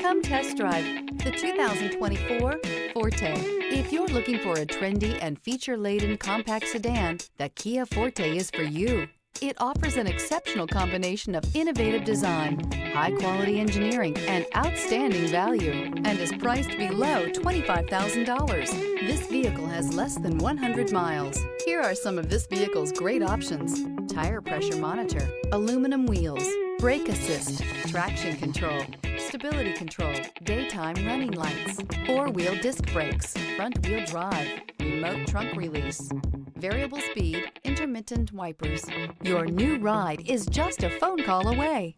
Come test drive the 2024 Forte. If you're looking for a trendy and feature-laden compact sedan, the Kia Forte is for you. It offers an exceptional combination of innovative design, high-quality engineering, and outstanding value, and is priced below $25,000. This vehicle has less than 100 miles. Here are some of this vehicle's great options: tire pressure monitor, aluminum wheels, brake assist, traction control, stability control, daytime running lights, four-wheel disc brakes, front-wheel drive, remote trunk release, variable speed, intermittent wipers. Your new ride is just a phone call away.